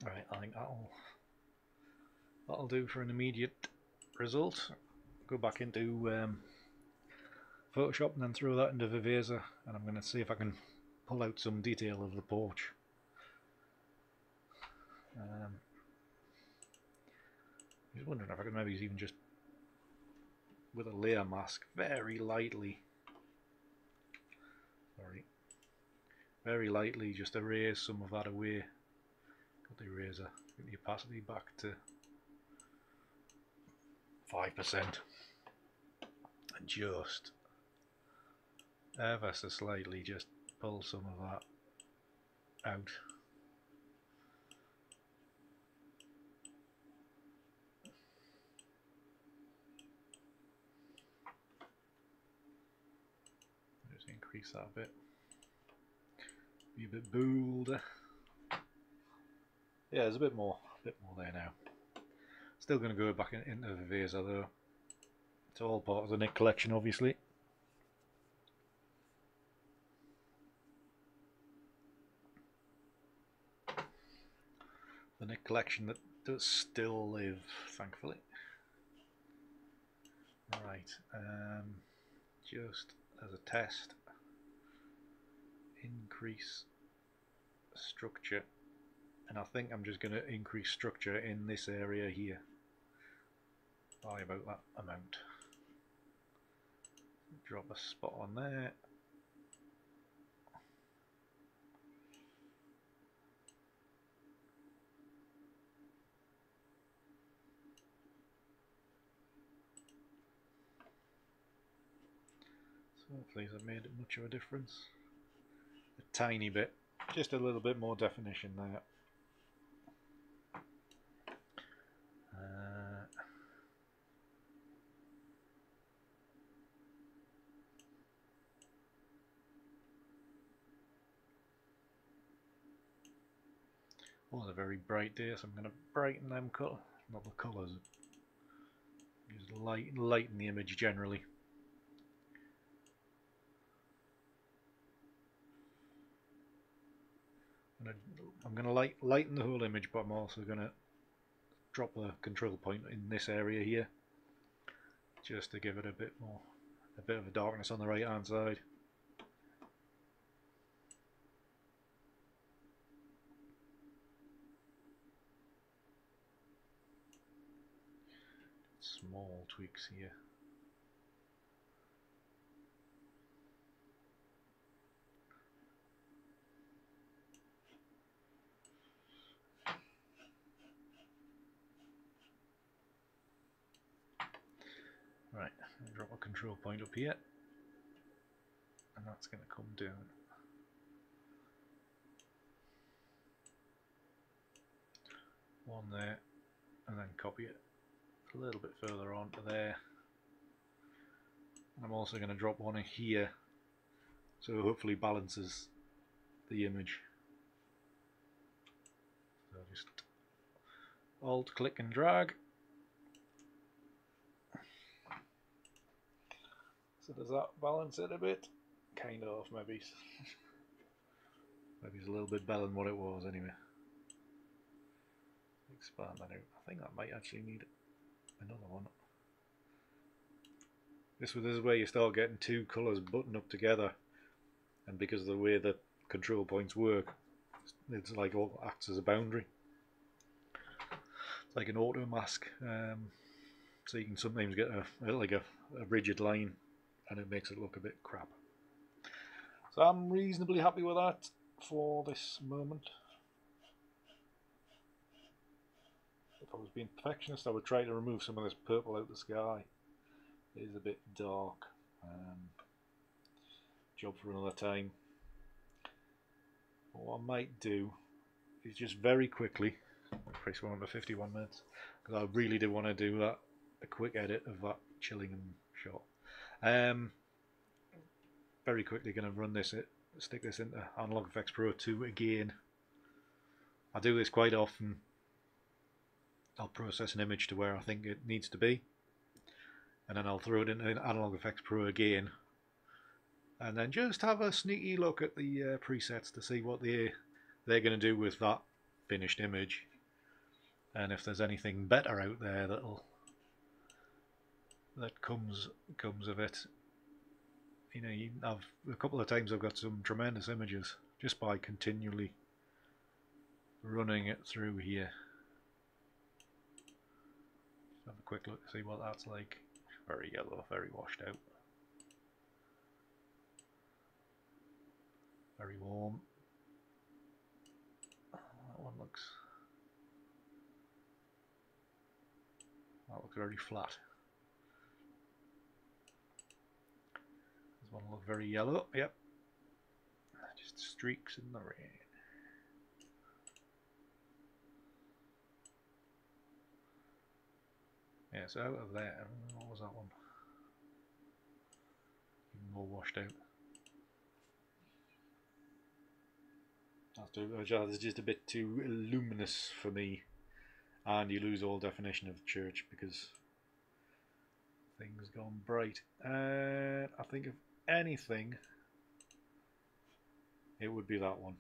Right, I think that'll do for an immediate result. Go back into Photoshop and then throw that into Viviers, and I'm going to see if I can pull out some detail of the porch. I was wondering if I could maybe even just, with a layer mask, very lightly just erase some of that away. Got the eraser, get the opacity back to 5%, and just ever so slightly just pull some of that out. Just increase that a bit. Be a bit bolder. Yeah, there's a bit more there now. Still going to go back into Viviers though. It's all part of the Nick collection, obviously. The Nick collection that does still live, thankfully. Right, just as a test, increase structure, and I think I'm just going to increase structure in this area here by about that amount. Drop a spot on there. So hopefully that made it much of a difference. A tiny bit, just a little bit more definition there. Oh, it's a very bright day, so I'm going to brighten them not the colours, just lighten the image generally. I'm going to lighten the whole image, but I'm also going to drop the control point in this area here, just to give it a bit of a darkness on the right hand side. Small tweaks here. Right, drop a control point up here, and that's going to come down. One there, and then copy it a little bit further on to there. And I'm also going to drop one in here, so hopefully balances the image. So just Alt, click and drag. So does that balance it a bit? Kind of, maybe. Maybe it's a little bit better than what it was anyway. Expand that out. I think that might actually need another one. This is where you start getting two colours buttoned up together, and because of the way the control points work, it's like all acts as a boundary. It's like an auto mask, so you can sometimes get a rigid line, and it makes it look a bit crap. So I'm reasonably happy with that for this moment. If I was being perfectionist, I would try to remove some of this purple out of the sky. It is a bit dark. Job for another time. What I might do is just very quickly press 1 to 51 minutes, because I really do want to do a quick edit of that Chillingham shot. Very quickly going to run this, stick this into Analog Effects Pro 2 again. I do this quite often. I'll process an image to where I think it needs to be, and then I'll throw it into Analog Effects Pro again, and then just have a sneaky look at the presets to see what they're going to do with that finished image, and if there's anything better out there that comes of it. You know, a couple of times I've got some tremendous images just by continually running it through here. Have a quick look to see what that's like. Very yellow, very washed out, very warm. That looks very flat. This one looks very yellow. Yep, just streaks in the rain. Yeah, so out of there, what was that one? Even more washed out. That's just a bit too luminous for me, and you lose all definition of the church because things gone bright. And I think if anything, it would be that one.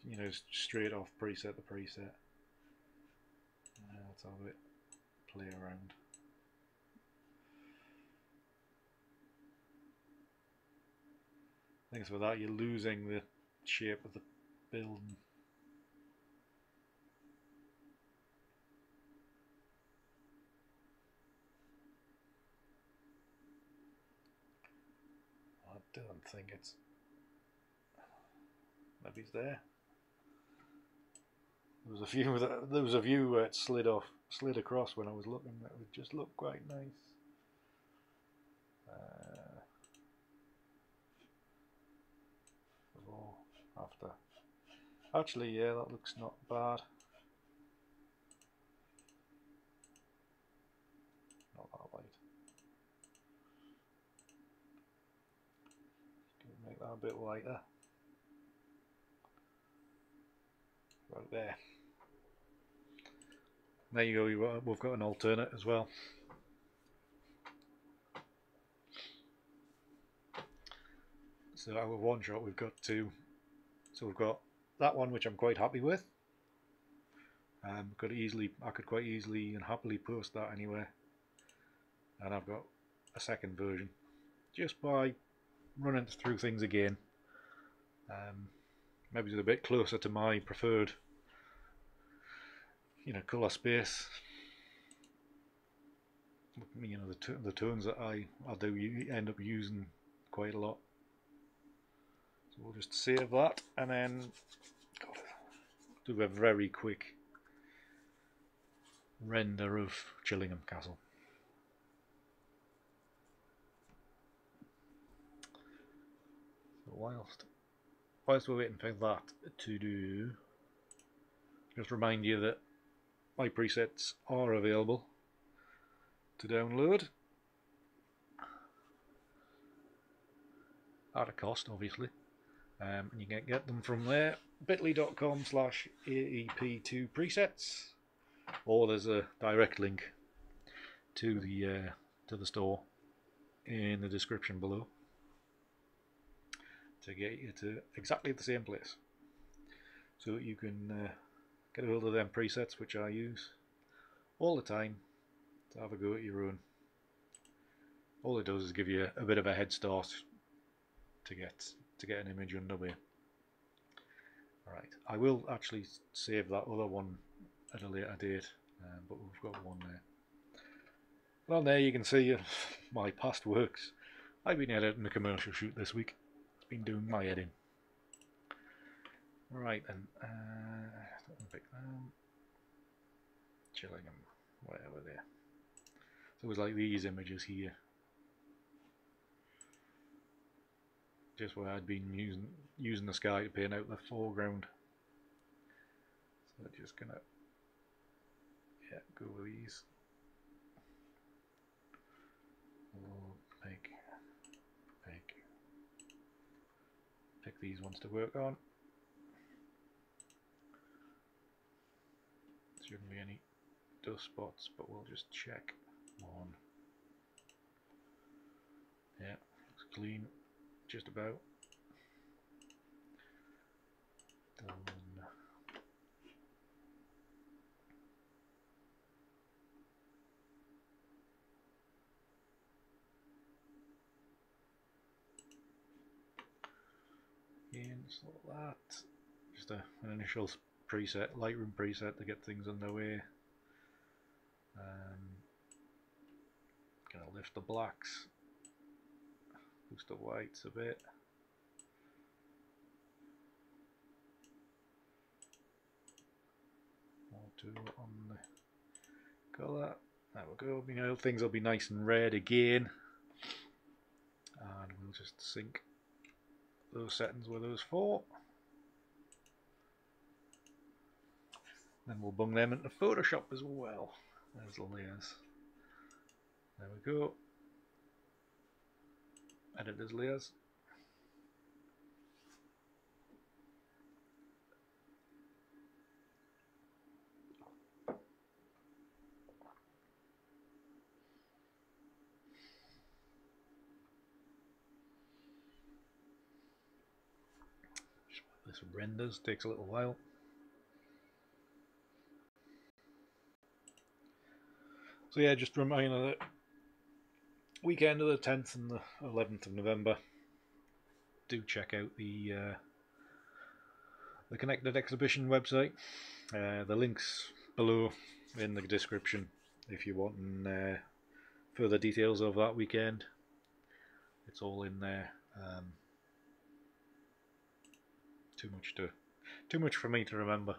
You know, straight off preset to preset. Let's have it play around. Thanks for that, you're losing the shape of the building. I don't think it's, maybe it's there. There was a view where it slid across when I was looking. That would just look quite nice. Before, after. Actually, yeah, that looks not bad. Not that light. Make that a bit lighter. Right there. There you go, we've got an alternate as well. So out of one shot we've got two. So we've got that one which I'm quite happy with. I could quite easily and happily post that anywhere. And I've got a second version. Just by running through things again. Maybe it's a bit closer to my preferred, you know, colour space. You know, the tones that I do end up using quite a lot. So we'll just save that and then do a very quick render of Chillingham Castle. So whilst we're waiting for that to do, just remind you that my presets are available to download at a cost, obviously, and you can get them from there, bit.ly/AEP2presets, or there's a direct link to the store in the description below to get you to exactly the same place, so that you can get a hold of them presets which I use all the time to have a go at your own all it does is give you a bit of a head start to get an image underway. Alright, I will actually save that other one at a later date, but we've got one there. Well, there you can see my past works. I've been editing a commercial shoot this week. It's been doing my editing. Right then, pick them. Chillingham, whatever there. So it was like these images here. Just where I'd been using the sky to paint out the foreground. So I'm just gonna go with these. Pick these ones to work on. Shouldn't be any dust spots, but we'll just check. One. Yeah, looks clean, just about. Done. Again, just like that. Just an initial preset, Lightroom preset to get things underway. Gonna lift the blacks, boost the whites a bit. More two on the colour. There we go. You know, things will be nice and red again, and we'll just sync those settings with those four. Then we'll bung them into Photoshop as well. There's the layers. There we go. Edit as layers. This renders, takes a little while. So yeah, just a reminder that weekend of the 10th and the 11th of November, do check out the Connected Exhibition website. The link's below in the description if you want further details of that weekend. It's all in there. Too much for me to remember.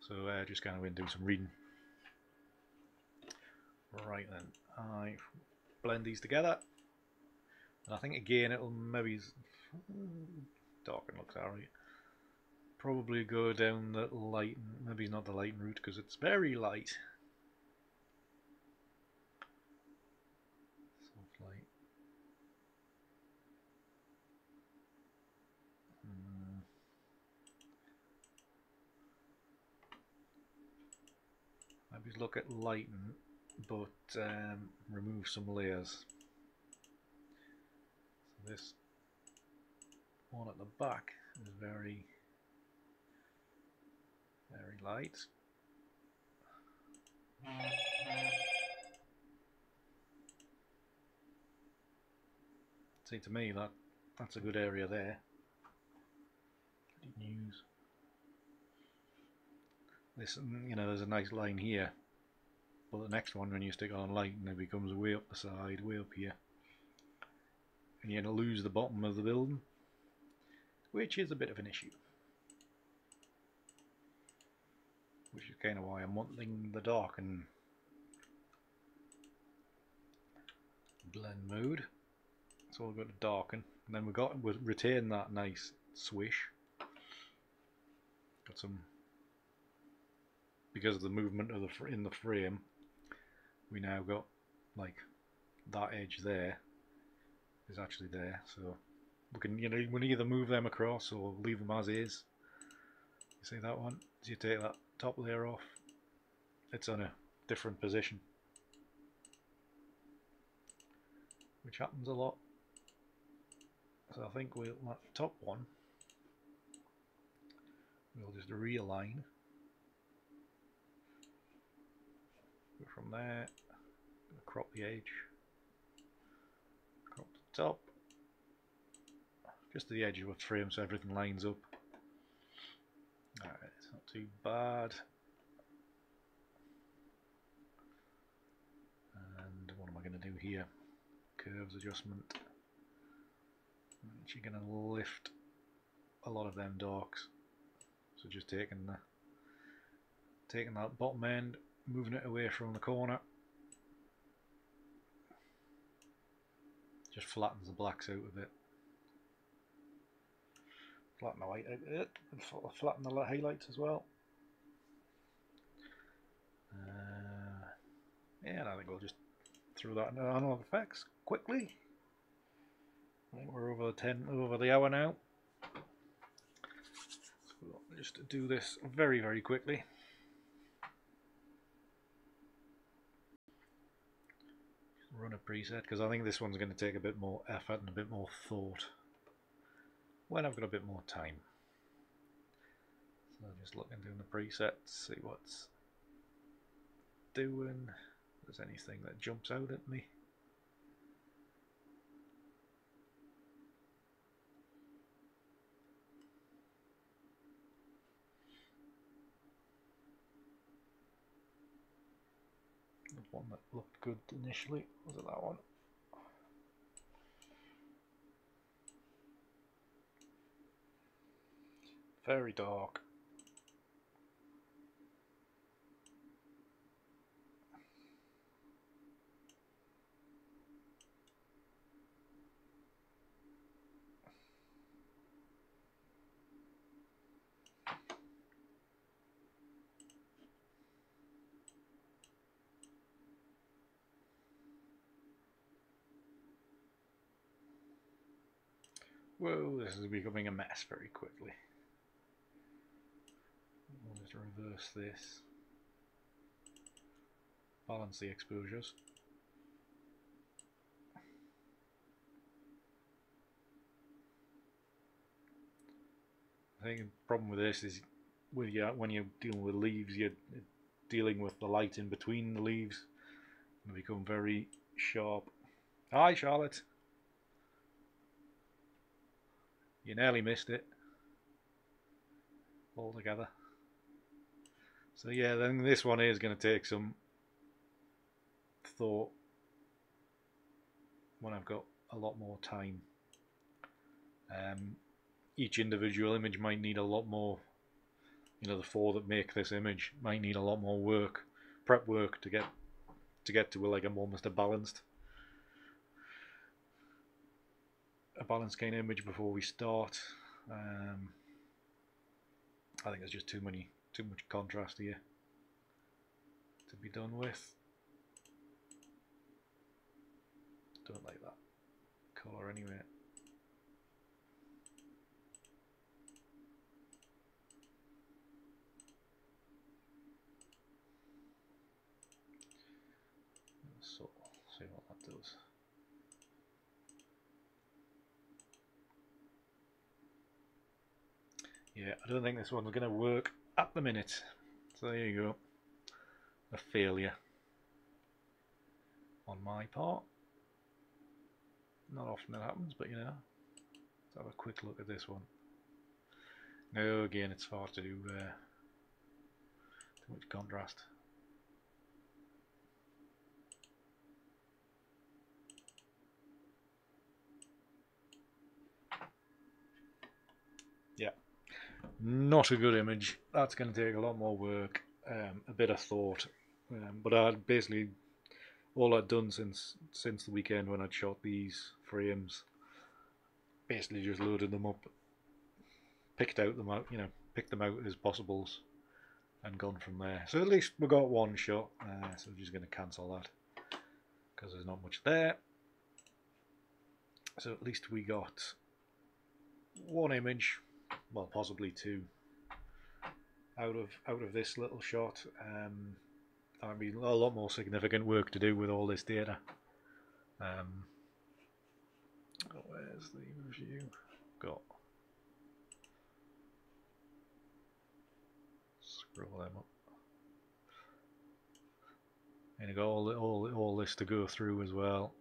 So just going to do some reading. Right then, I blend these together, and I think again it'll maybe darken looks alright. Probably go down the light, maybe not the light route because it's very light. Soft light. Maybe look at lighten, but remove some layers. So this one at the back is very light. See, to me that's a good area there. News. This, you know, there's a nice line here, but the next one, when you stick on light, and it becomes way up the side, way up here, and you're going to lose the bottom of the building, which is a bit of an issue. Which is kind of why I'm wanting the darken blend mode. So we'll go to darken, and then we'll retain that nice swish. Got some, because of the movement of in the frame, we now got like that edge there is actually there, so we can, you know, we can either move them across or leave them as is. You see that one? So you take that top layer off, it's on a different position, which happens a lot. So I think we'll, that top one, we'll just realign. Go from there, crop the edge. top, just to the edge of the frame so everything lines up. Alright, it's not too bad. And what am I going to do here? Curves adjustment. You're going to lift a lot of them darks. So just taking that bottom end, moving it away from the corner. Just flattens the blacks out a bit. Flatten the white out a bit, and flatten the highlights as well. Yeah, and I think we'll just throw that into Analog Effects quickly. I think we're over the hour now. So we'll just do this very, very quickly. Run a preset because I think this one's going to take a bit more effort and a bit more thought when I've got a bit more time. So just looking down the presets, see what's doing. If there's anything that jumps out at me. There's one that looked good initially. Was it that one? Very dark. Whoa, this is becoming a mess very quickly. We'll just reverse this. Balance the exposures. I think the problem with this is when you're dealing with leaves, you're dealing with the light in between the leaves. They become very sharp. Hi, Charlotte. You nearly missed it altogether. So yeah, then this one is going to take some thought when I've got a lot more time. Each individual image might need a lot more, the four that make this image might need a lot more work, prep work to get to like almost a balanced kind of image before we start. I think there's just too much contrast here to be done with. Don't like that colour anyway. So, see what that does. Yeah, I don't think this one's going to work at the minute. So there you go. A failure on my part. Not often that happens, but let's have a quick look at this one. No, again, it's far too much contrast. Yeah, not a good image. That's going to take a lot more work, a bit of thought. But I'd basically all I'd done since the weekend when I'd shot these frames, basically just loaded them up, picked them out as possibles, and gone from there. So at least we got one shot. So I'm just going to cancel that because there's not much there. So at least we got one image, well, possibly two, out of this little shot. I mean, a lot more significant work to do with all this data. Where's the review? Got. Scroll them up. And I got all this to go through as well.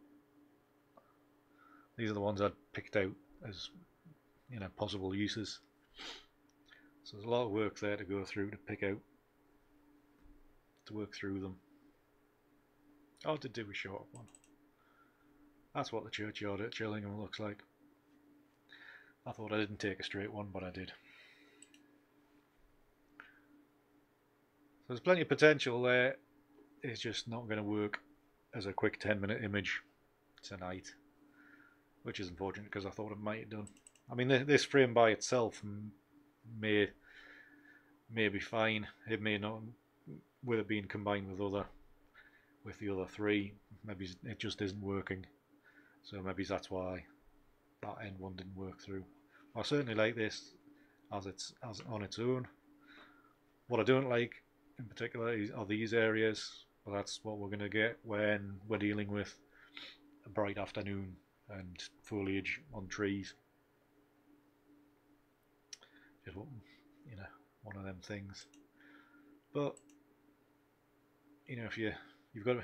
These are the ones I'd picked out as, you know, possible uses. So there's a lot of work there to go through to pick out, to work through them. Oh, to do a short one. That's what the churchyard at Chillingham looks like. I thought I didn't take a straight one, but I did. So there's plenty of potential there. It's just not going to work as a quick 10-minute image tonight, which is unfortunate because I thought it might have done. I mean, this frame by itself may be fine. It may not, with it being combined with the other three, maybe it just isn't working. So maybe that's why that end one didn't work through. I certainly like this as on its own. What I don't like in particular are these areas, but that's what we're going to get when we're dealing with a bright afternoon and foliage on trees. Just, you know, one of them things. But you know, if you've got to,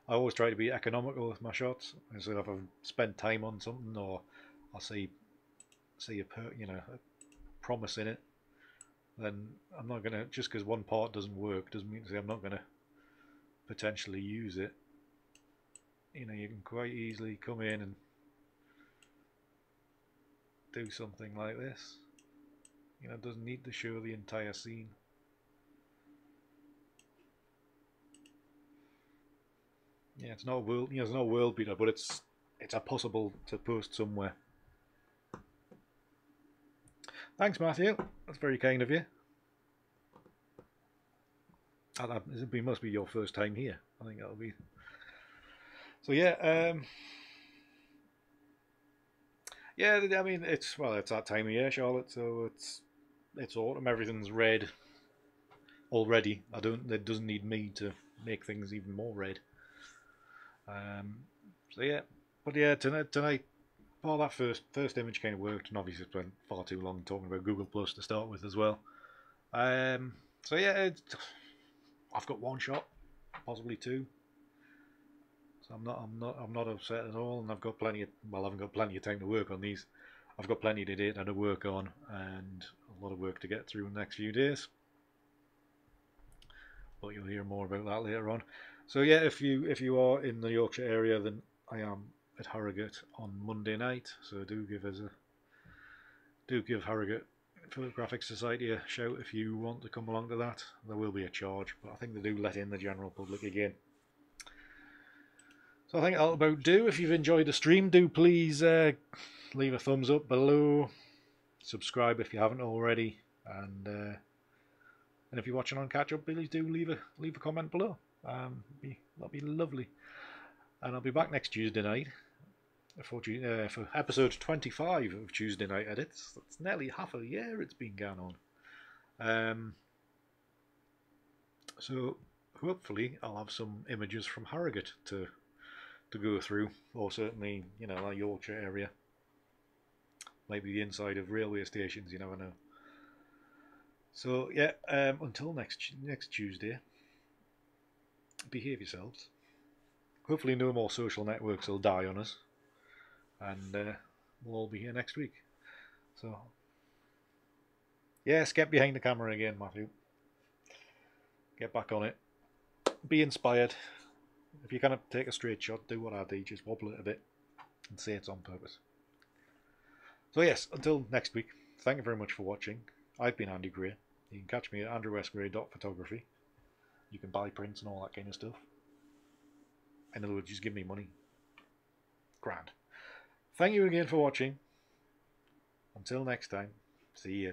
I always try to be economical with my shots. So if I've spent time on something, or I see a promise in it, then I'm not gonna, just because one part doesn't work doesn't mean to say I'm not gonna potentially use it. You know, you can quite easily come in and do something like this. You know, it doesn't need to show the entire scene. Yeah, it's not a world, it's not a world beater, but it's a possible to post somewhere. Thanks, Matthew. That's very kind of you. It must be your first time here. I think that'll be. So yeah, yeah. I mean, it's that time of year, Charlotte. So it's autumn. Everything's red already. It doesn't need me to make things even more red. So yeah, but yeah, tonight. Well, that first image kind of worked, and obviously spent far too long talking about Google Plus to start with as well. So yeah, I've got one shot, possibly two. So I'm not upset at all, and I've got plenty of, well, I haven't got plenty of time to work on these. I've got plenty to data to work on, and a lot of work to get through in the next few days. But you'll hear more about that later on. So yeah, if you are in the Yorkshire area, then I am at Harrogate on Monday night, so do give Harrogate Photographic Society a shout if you want to come along to that. There will be a charge, but I think they do let in the general public again. So I think that'll about do. If you've enjoyed the stream, do please leave a thumbs up below, subscribe if you haven't already, and if you're watching on catch up, please do leave a comment below. That'll be lovely. And I'll be back next Tuesday night for episode 25 of Tuesday Night Edits. That's nearly half a year it's been going on. So hopefully I'll have some images from Harrogate to go through, or certainly, you know, our Yorkshire area. Maybe the inside of railway stations, you never know. So yeah, until next Tuesday, behave yourselves. Hopefully no more social networks will die on us, and we'll all be here next week. So yes, get behind the camera again, Matthew. Get back on it. Be inspired. If you cannot take a straight shot, do what I do, just wobble it a bit and say it's on purpose. So yes, until next week, thank you very much for watching. I've been Andy Gray. You can catch me at andrewsgray.photography. You can buy prints and all that kind of stuff. In other words, just give me money. Grand. Thank you again for watching. Until next time, see ya.